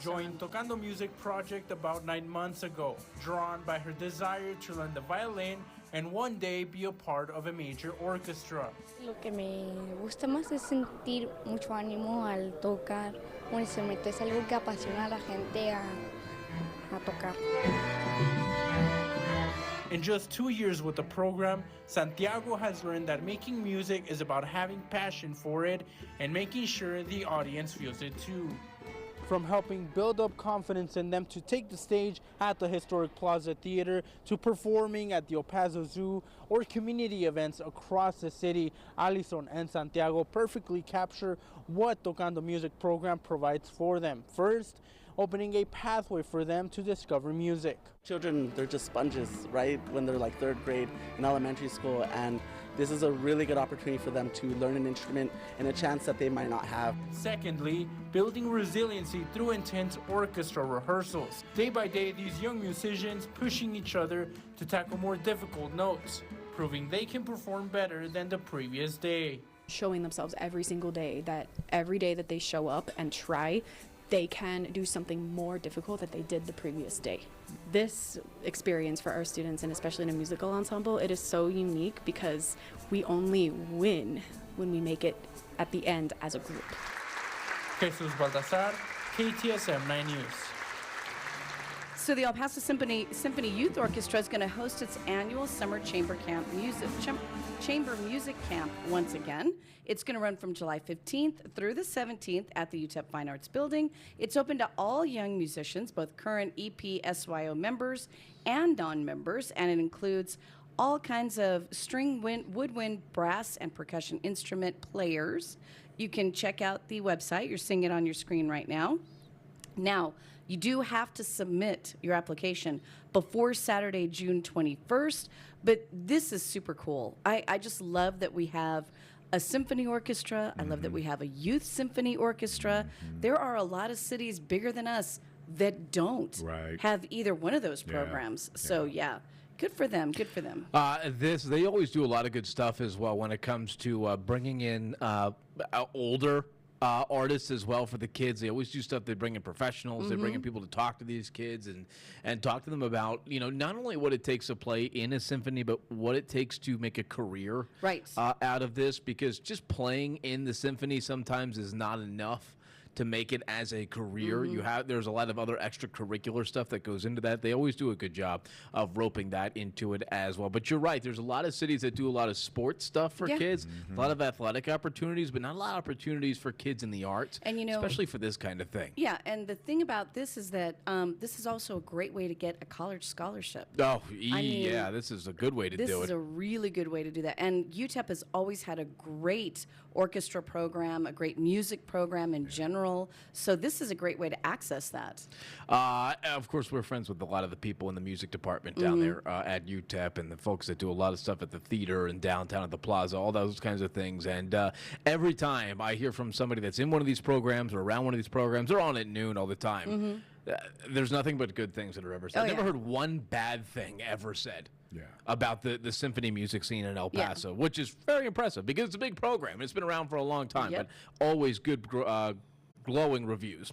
joined Tocando Music project about 9 months ago, drawn by her desire to learn the violin and one day be a part of a major orchestra. Lo que me gusta más es sentir mucho ánimo al tocar un instrumento. Es algo que apasiona a la gente a tocar. In just 2 years with the program, Santiago has learned that making music is about having passion for it and making sure the audience feels it too. From helping build up confidence in them to take the stage at the historic Plaza Theatre to performing at the El Paso Zoo or community events across the city, Alison and Santiago perfectly capture what Tocando Music program provides for them. First, opening a pathway for them to discover music. Children, they're just sponges, right? When they're like third grade in elementary school, and this is a really good opportunity for them to learn an instrument and a chance that they might not have. Secondly, building resiliency through intense orchestra rehearsals. Day by day, these young musicians pushing each other to tackle more difficult notes, proving they can perform better than the previous day. Showing themselves every single day that every day that they show up and try, they can do something more difficult that they did the previous day. This experience for our students, and especially in a musical ensemble, it is so unique because we only win when we make it at the end as a group. Jesus Baldassar, KTSM 9 News. So the El Paso Symphony Youth Orchestra is going to host its annual summer chamber music camp once again. It's going to run from July 15th through the 17th at the UTEP Fine Arts Building. It's open to all young musicians, both current EPSYO members and non-members, and it includes all kinds of woodwind, brass, and percussion instrument players. You can check out the website. You're seeing it on your screen right now. Now, you do have to submit your application before Saturday, June 21st, but this is super cool. I just love that we have a symphony orchestra. I love that we have a youth symphony orchestra. There are a lot of cities bigger than us that don't have either one of those programs. So, yeah. Good for them. Good for them. They always do a lot of good stuff as well when it comes to bringing in older artists as well for the kids. They always do stuff. They bring in professionals. They bring in people to talk to these kids and talk to them about, not only what it takes to play in a symphony, but what it takes to make a career out of this, because just playing in the symphony sometimes is not enough to make it as a career. There's a lot of other extracurricular stuff that goes into that. They always do a good job of roping that into it as well. But you're right, there's a lot of cities that do a lot of sports stuff for kids, a lot of athletic opportunities, but not a lot of opportunities for kids in the arts, and especially for this kind of thing. Yeah, and the thing about this is that this is also a great way to get a college scholarship. This is a good way to do it. This is a really good way to do that. And UTEP has always had a great orchestra program, a great music program in general. So this is a great way to access that. Of course, we're friends with a lot of the people in the music department down there at UTEP, and the folks that do a lot of stuff at the theater and downtown at the plaza, all those kinds of things. And every time I hear from somebody that's in one of these programs or around one of these programs, they're on at noon all the time. There's nothing but good things that are ever said. I've never heard one bad thing ever said about the symphony music scene in El Paso, which is very impressive because it's a big program. It's been around for a long time, but always good glowing reviews.